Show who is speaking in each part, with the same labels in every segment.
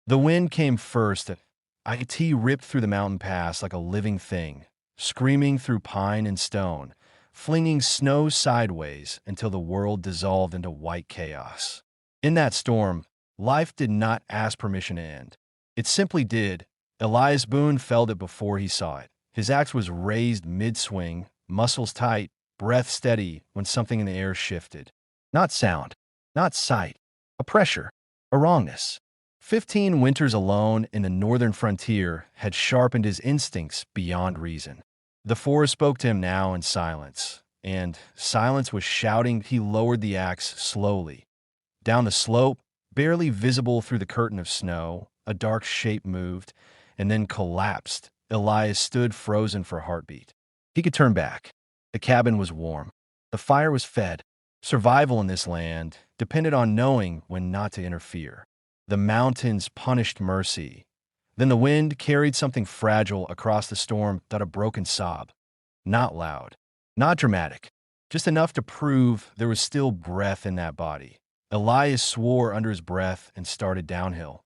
Speaker 1: The wind came first. IT ripped through the mountain pass like a living thing, screaming through pine and stone, flinging snow sideways until the world dissolved into white chaos. In that storm, life did not ask permission to end. It simply did. Elias Boone felt it before he saw it. His axe was raised mid-swing, muscles tight, breath steady when something in the air shifted. Not sound, not sight, a pressure, a wrongness. 15 winters alone in the northern frontier had sharpened his instincts beyond reason. The forest spoke to him now in silence, and silence was shouting. He lowered the axe slowly. Down the slope, barely visible through the curtain of snow, a dark shape moved, and then collapsed. Elias stood frozen for a heartbeat. He could turn back. The cabin was warm. The fire was fed. Survival in this land depended on knowing when not to interfere. The mountains punished mercy. Then the wind carried something fragile across the storm that a broken sob. Not loud, not dramatic, just enough to prove there was still breath in that body. Elias swore under his breath and started downhill.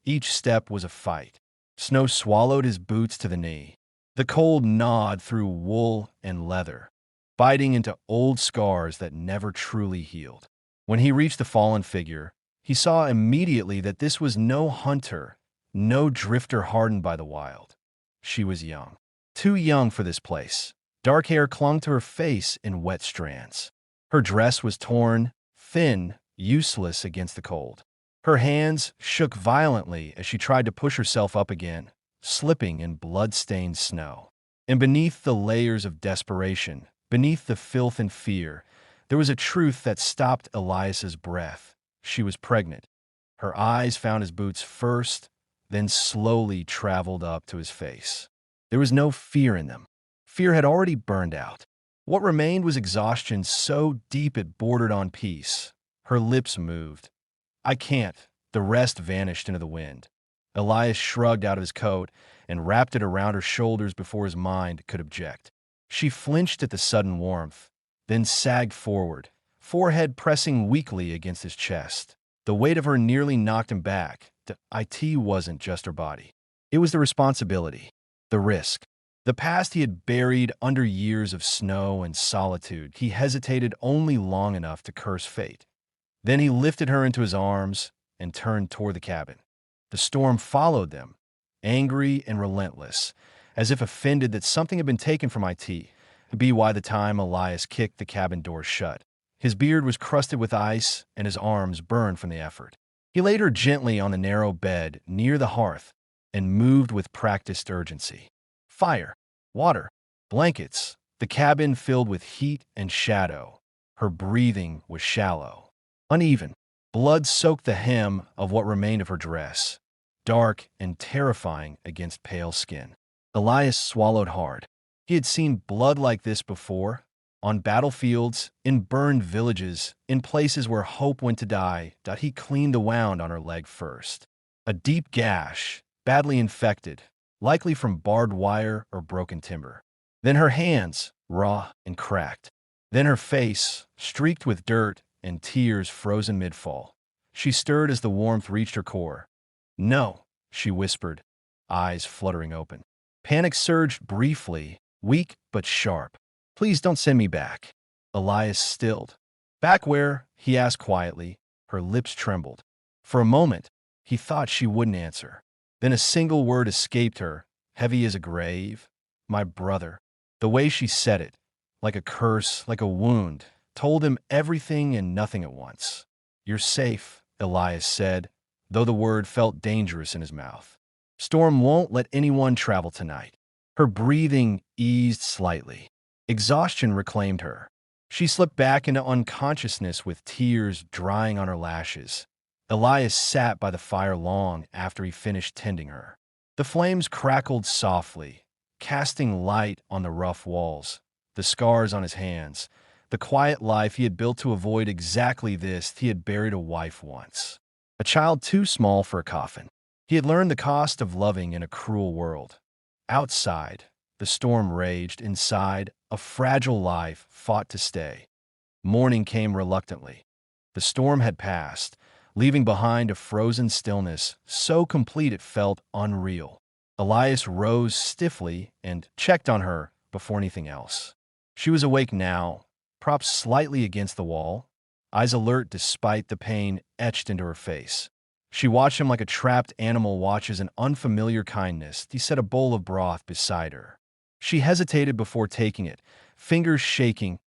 Speaker 1: Each step was a fight. Snow swallowed his boots to the knee. The cold gnawed through wool and leather, biting into old scars that never truly healed. When he reached the fallen figure, he saw immediately that this was no hunter, no drifter hardened by the wild. She was young, too young for this place. Dark hair clung to her face in wet strands. Her dress was torn, thin, useless against the cold. Her hands shook violently as she tried to push herself up again, slipping in blood-stained snow. And beneath the layers of desperation, beneath the filth and fear, there was a truth that stopped Elias's breath. She was pregnant. Her eyes found his boots first, then slowly traveled up to his face. There was no fear in them. Fear had already burned out. What remained was exhaustion so deep it bordered on peace. Her lips moved. "I can't." The rest vanished into the wind. Elias shrugged out of his coat and wrapped it around her shoulders before his mind could object. She flinched at the sudden warmth, then sagged forward, forehead pressing weakly against his chest. The weight of her nearly knocked him back. It wasn't just her body. It was the responsibility, the risk. The past he had buried under years of snow and solitude. He hesitated only long enough to curse fate. Then he lifted her into his arms and turned toward the cabin. The storm followed them, angry and relentless, as if offended that something had been taken from IT. By the time Elias kicked the cabin door shut, his beard was crusted with ice and his arms burned from the effort. He laid her gently on the narrow bed near the hearth and moved with practiced urgency. Fire, water, blankets, the cabin filled with heat and shadow. Her breathing was shallow, uneven. Blood soaked the hem of what remained of her dress, dark and terrifying against pale skin. Elias swallowed hard. He had seen blood like this before, on battlefields, in burned villages, in places where hope went to die. He cleaned the wound on her leg first. A deep gash, badly infected, likely from barbed wire or broken timber. Then her hands, raw and cracked. Then her face, streaked with dirt and tears frozen mid-fall. She stirred as the warmth reached her core. "No," she whispered, eyes fluttering open. Panic surged briefly, weak but sharp. "Please don't send me back." Elias stilled. "Back where?" he asked quietly. Her lips trembled. For a moment, he thought she wouldn't answer. Then a single word escaped her, heavy as a grave. "My brother." The way she said it, like a curse, like a wound, told him everything and nothing at once. "You're safe," Elias said, though the word felt dangerous in his mouth. "Storm won't let anyone travel tonight." Her breathing eased slightly. Exhaustion reclaimed her. She slipped back into unconsciousness with tears drying on her lashes. Elias sat by the fire long after he finished tending her. The flames crackled softly, casting light on the rough walls, the scars on his hands, the quiet life he had built to avoid exactly this. He had buried a wife once, a child too small for a coffin. He had learned the cost of loving in a cruel world. Outside, the storm raged. Inside, a fragile life fought to stay. Morning came reluctantly. The storm had passed, leaving behind a frozen stillness so complete it felt unreal. Elias rose stiffly and checked on her before anything else. She was awake now, propped slightly against the wall, eyes alert despite the pain etched into her face. She watched him like a trapped animal watches an unfamiliar kindness. He set a bowl of broth beside her. She hesitated before taking it, fingers shaking.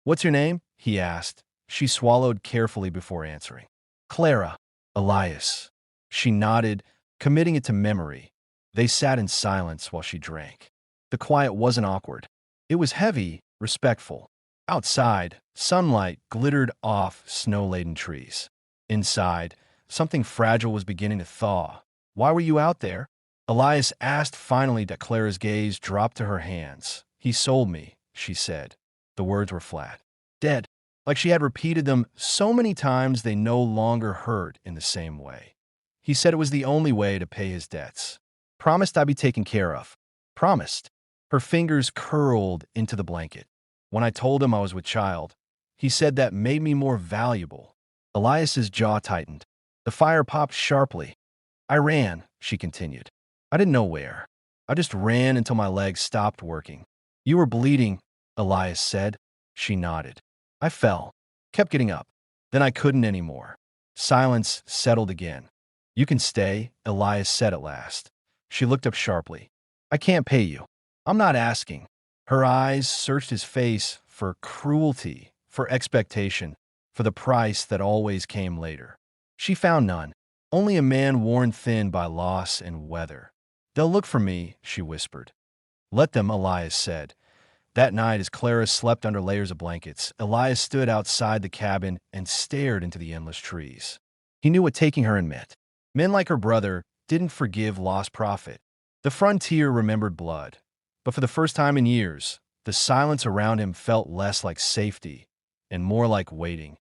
Speaker 1: "What's your name?" he asked. She swallowed carefully before answering. "Clara." "Elias." She nodded, committing it to memory. They sat in silence while she drank. The quiet wasn't awkward. It was heavy, respectful. Outside, sunlight glittered off snow-laden trees. Inside, something fragile was beginning to thaw. "Why were you out there?" Elias asked finally that Clara's gaze dropped to her hands. "He sold me," she said. The words were flat. Dead. Like she had repeated them so many times they no longer hurt in the same way. He said it was the only way to pay his debts. "Promised I'd be taken care of." "Promised." Her fingers curled into the blanket. "When I told him I was with child, he said that made me more valuable." Elias's jaw tightened. The fire popped sharply. "I ran," she continued. "I didn't know where. I just ran until my legs stopped working." "You were bleeding," Elias said. She nodded. "I fell. Kept getting up. Then I couldn't anymore." Silence settled again. "You can stay," Elias said at last. She looked up sharply. "I can't pay you." "I'm not asking." Her eyes searched his face for cruelty, for expectation, for the price that always came later. She found none, only a man worn thin by loss and weather. "They'll look for me," she whispered. "Let them," Elias said. That night, as Clara slept under layers of blankets, Elias stood outside the cabin and stared into the endless trees. He knew what taking her in meant. Men like her brother didn't forgive lost profit. The frontier remembered blood. But for the first time in years, the silence around him felt less like safety and more like waiting.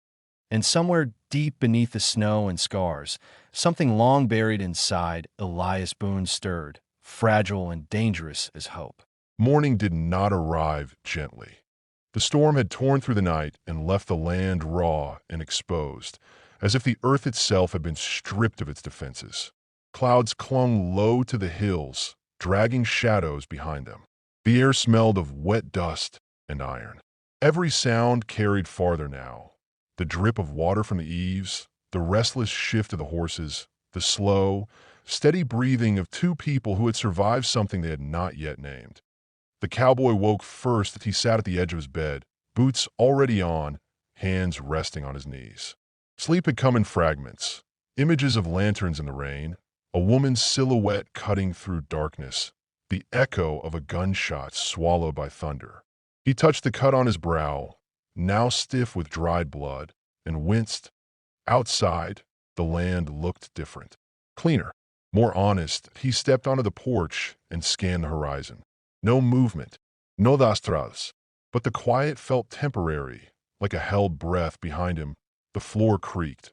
Speaker 1: And somewhere deep beneath the snow and scars, something long buried inside, Elias Boone stirred, fragile and dangerous as hope.
Speaker 2: Morning did not arrive gently. The storm had torn through the night and left the land raw and exposed, as if the earth itself had been stripped of its defenses. Clouds clung low to the hills, dragging shadows behind them. The air smelled of wet dust and iron. Every sound carried farther now. The drip of water from the eaves, the restless shift of the horses, the slow, steady breathing of two people who had survived something they had not yet named. The cowboy woke first as he sat at the edge of his bed, boots already on, hands resting on his knees. Sleep had come in fragments, images of lanterns in the rain, a woman's silhouette cutting through darkness, the echo of a gunshot swallowed by thunder. He touched the cut on his brow, now stiff with dried blood, and winced. Outside, the land looked different. Cleaner, more honest. He stepped onto the porch and scanned the horizon. No movement, no astras, but the quiet felt temporary, like a held breath behind him. The floor creaked.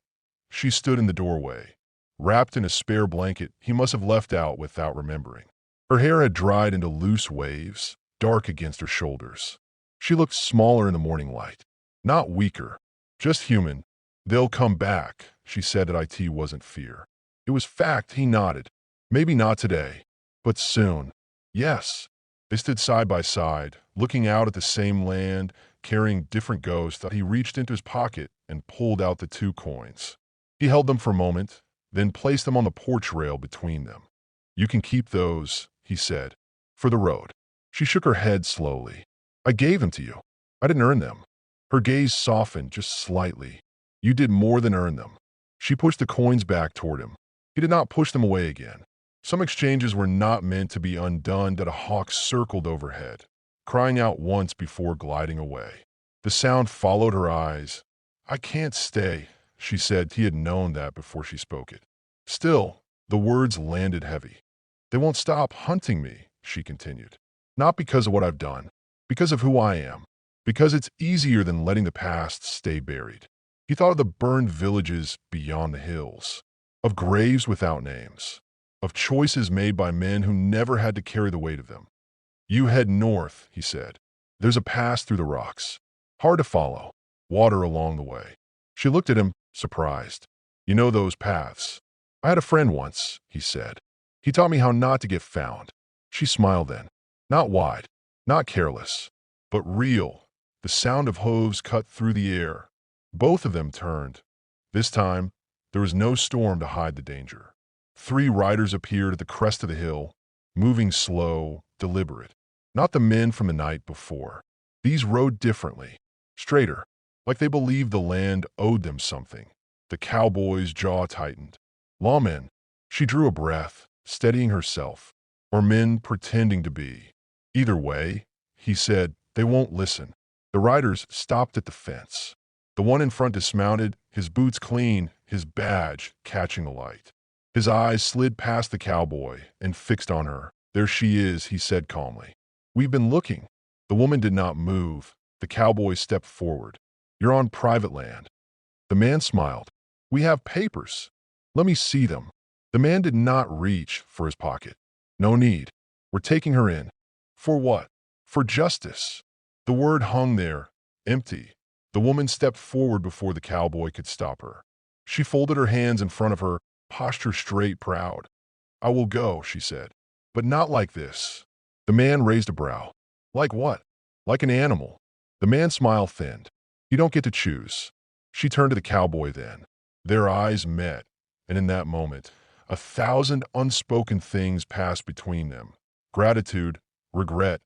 Speaker 2: She stood in the doorway, wrapped in a spare blanket he must have left out without remembering. Her hair had dried into loose waves, dark against her shoulders. She looked smaller in the morning light, not weaker, just human. "They'll come back," she said. That it wasn't fear. It was fact. He nodded. "Maybe not today, but soon." Yes. They stood side by side, looking out at the same land, carrying different ghosts. He reached into his pocket and pulled out the 2 coins. He held them for a moment, then placed them on the porch rail between them. "You can keep those," he said, "for the road." She shook her head slowly. "I gave them to you. I didn't earn them." Her gaze softened just slightly. "You did more than earn them." She pushed the coins back toward him. He did not push them away again. Some exchanges were not meant to be undone. That a hawk circled overhead, crying out once before gliding away. The sound followed her eyes. "I can't stay," she said. He had known that before she spoke it. Still, the words landed heavy. "They won't stop hunting me," she continued. "Not because of what I've done, because of who I am. Because it's easier than letting the past stay buried." He thought of the burned villages beyond the hills, of graves without names, of choices made by men who never had to carry the weight of them. "You head north," he said. "There's a pass through the rocks. Hard to follow. Water along the way." She looked at him, surprised. You know those paths. I had a friend once, he said. He taught me how not to get found. She smiled then. Not wide, not careless, but real. The sound of hooves cut through the air. Both of them turned. This time, there was no storm to hide the danger. 3 riders appeared at the crest of the hill, moving slow, deliberate. Not the men from the night before. These rode differently, straighter, like they believed the land owed them something. The cowboy's jaw tightened. Lawmen, she drew a breath, steadying herself, or men pretending to be. Either way, he said, they won't listen. The riders stopped at the fence. The one in front dismounted, his boots clean, his badge catching the light. His eyes slid past the cowboy and fixed on her. There she is, he said calmly. We've been looking. The woman did not move. The cowboy stepped forward. You're on private land. The man smiled. We have papers. Let me see them. The man did not reach for his pocket. No need. We're taking her in. For what? For justice. The word hung there, empty. The woman stepped forward before the cowboy could stop her. She folded her hands in front of her, posture straight, proud. I will go, she said. But not like this. The man raised a brow. Like what? Like an animal. The man's smile thinned. You don't get to choose. She turned to the cowboy then. Their eyes met, and in that moment, 1,000 unspoken things passed between them. Gratitude, regret,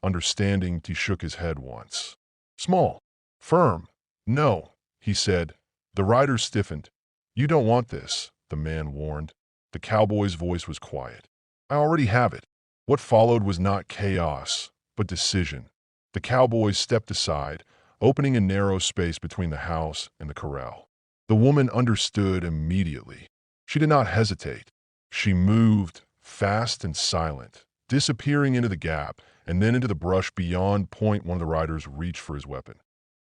Speaker 2: understanding. He shook his head once. Small, firm. No, he said. The rider stiffened. You don't want this, the man warned. The cowboy's voice was quiet. I already have it. What followed was not chaos, but decision. The cowboy stepped aside, opening a narrow space between the house and the corral. The woman understood immediately. She did not hesitate. She moved, fast and silent, disappearing into the gap and then into the brush beyond. Point one of the riders reached for his weapon.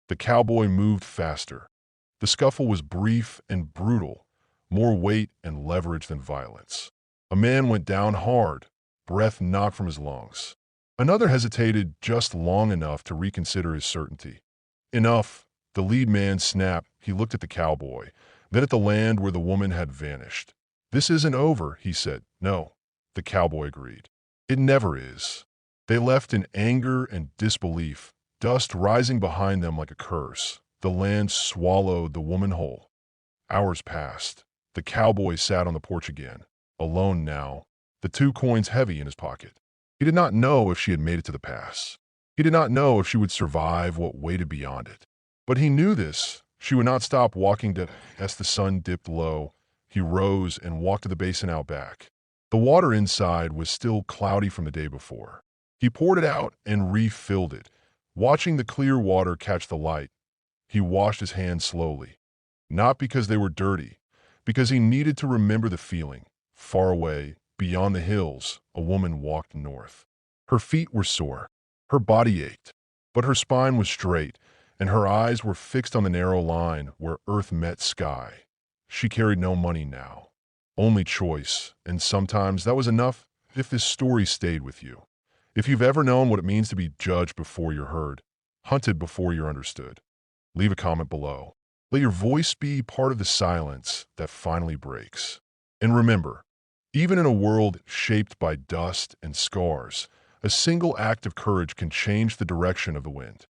Speaker 2: The cowboy moved faster. The scuffle was brief and brutal, more weight and leverage than violence. A man went down hard, breath knocked from his lungs. Another hesitated just long enough to reconsider his certainty. Enough. The lead man snapped. He looked at the cowboy, then at the land where the woman had vanished. This isn't over, he said. No, the cowboy agreed. It never is. They left in anger and disbelief, dust rising behind them like a curse. The land swallowed the woman whole. Hours passed. The cowboy sat on the porch again, alone now, the 2 coins heavy in his pocket. He did not know if she had made it to the pass. He did not know if she would survive what waited beyond it. But he knew this. She would not stop walking as the sun dipped low. He rose and walked to the basin out back. The water inside was still cloudy from the day before. He poured it out and refilled it. Watching the clear water catch the light, he washed his hands slowly. Not because they were dirty, because he needed to remember the feeling. Far away, beyond the hills, a woman walked north. Her feet were sore. Her body ached. But her spine was straight, and her eyes were fixed on the narrow line where earth met sky. She carried no money now, only choice, and sometimes that was enough if this story stayed with you. If you've ever known what it means to be judged before you're heard, hunted before you're understood, leave a comment below. Let your voice be part of the silence that finally breaks. And remember, even in a world shaped by dust and scars, a single act of courage can change the direction of the wind.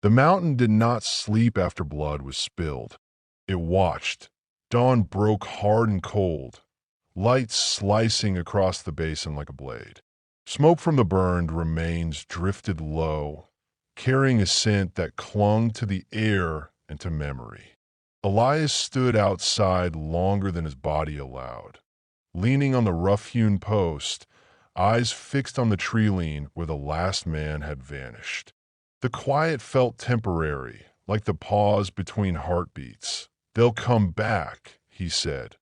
Speaker 2: The mountain did not sleep after blood was spilled. It watched. Dawn broke hard and cold, light slicing across the basin like a blade. Smoke from the burned remains drifted low, carrying a scent that clung to the air and to memory. Elias stood outside longer than his body allowed, leaning on the rough-hewn post, eyes fixed on the tree lean where the last man had vanished. The quiet felt temporary, like the pause between heartbeats. "They'll come back," he said.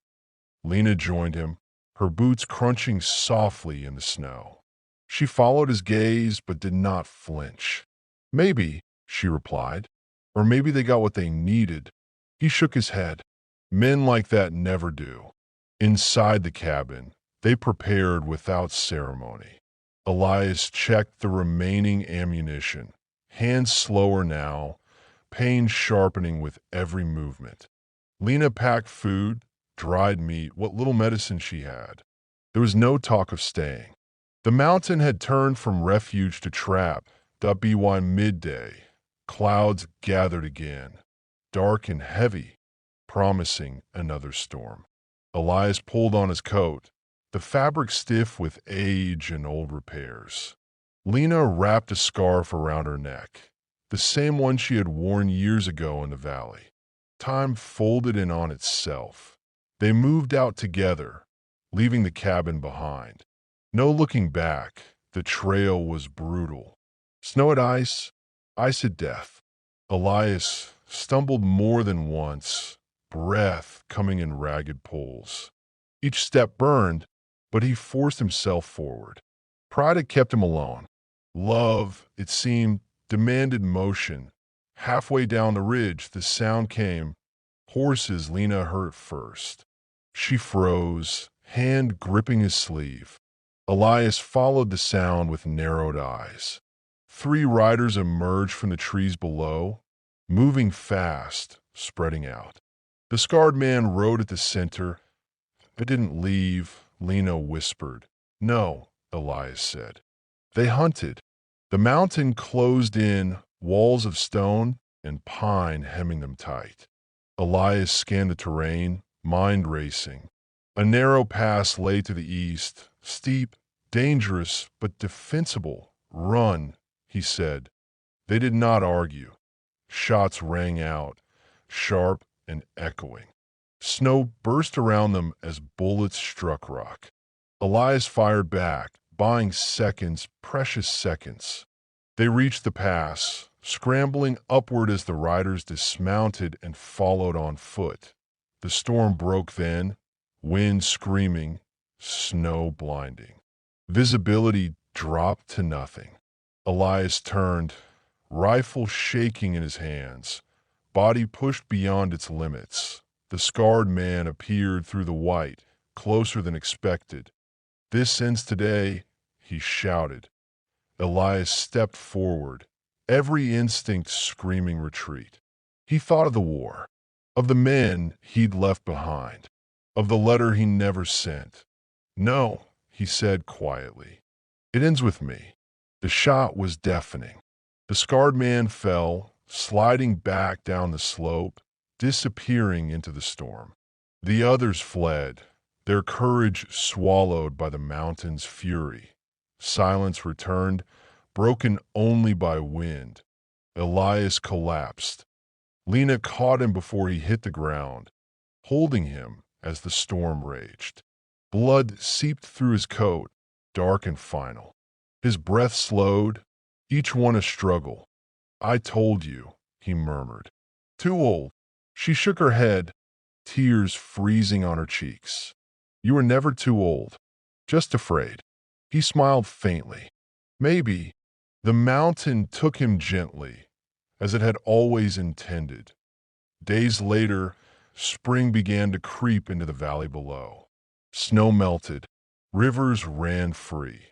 Speaker 2: Lena joined him, her boots crunching softly in the snow. She followed his gaze but did not flinch. "Maybe," she replied, "or maybe they got what they needed." He shook his head. Men like that never do. Inside the cabin, they prepared without ceremony. Elias checked the remaining ammunition, hands slower now, pain sharpening with every movement. Lena packed food, dried meat, what little medicine she had. There was no talk of staying. The mountain had turned from refuge to trap. By midday, clouds gathered again, dark and heavy, promising another storm. Elias pulled on his coat, the fabric stiff with age and old repairs. Lena wrapped a scarf around her neck, the same one she had worn years ago in the valley. Time folded in on itself. They moved out together, leaving the cabin behind. No looking back, the trail was brutal. Snow at ice, ice at death. Elias stumbled more than once, breath coming in ragged pulls. Each step burned, but he forced himself forward. Pride had kept him alone. Love, it seemed, demanded motion. Halfway down the ridge, the sound came. Horses Lena heard first. She froze, hand gripping his sleeve. Elias followed the sound with narrowed eyes. 3 riders emerged from the trees below, moving fast, spreading out. The scarred man rode at the center. "I didn't leave," Lena whispered. "No," Elias said. They hunted. The mountain closed in, walls of stone and pine hemming them tight. Elias scanned the terrain, mind racing. A narrow pass lay to the east, steep, dangerous, but defensible. "Run," he said. They did not argue. Shots rang out, sharp and echoing. Snow burst around them as bullets struck rock. Elias fired back, buying seconds, precious seconds. They reached the pass, scrambling upward as the riders dismounted and followed on foot. The storm broke then, wind screaming, snow blinding. Visibility dropped to nothing. Elias turned, rifle shaking in his hands, body pushed beyond its limits. The scarred man appeared through the white, closer than expected. "This ends today," he shouted. Elias stepped forward, every instinct screaming retreat. He thought of the war, of the men he'd left behind, of the letter he never sent. "No," he said quietly. "It ends with me." The shot was deafening. The scarred man fell, sliding back down the slope, disappearing into the storm. The others fled, their courage swallowed by the mountain's fury. Silence returned, broken only by wind. Elias collapsed. Lena caught him before he hit the ground, holding him as the storm raged. Blood seeped through his coat, dark and final. His breath slowed, each one a struggle. "I told you," he murmured. "Too old." She shook her head, tears freezing on her cheeks. "You were never too old, just afraid." He smiled faintly. Maybe. The mountain took him gently, as it had always intended. Days later, spring began to creep into the valley below. Snow melted. Rivers ran free.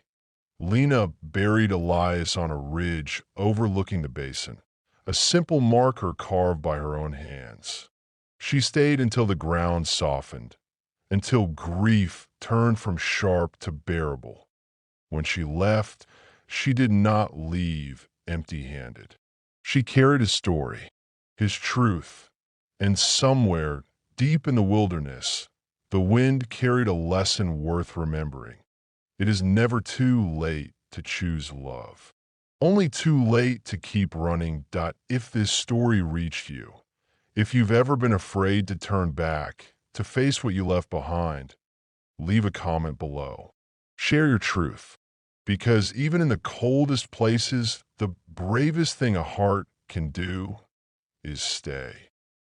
Speaker 2: Lena buried Elias on a ridge overlooking the basin, a simple marker carved by her own hands. She stayed until the ground softened, until grief turned from sharp to bearable. When she left, she did not leave empty-handed. She carried his story, his truth, and somewhere deep in the wilderness, the wind carried a lesson worth remembering. It is never too late to choose love. Only too late to keep running. If this story reached you, if you've ever been afraid to turn back, to face what you left behind, leave a comment below. Share your truth, because even in the coldest places, the bravest thing a heart can do is stay.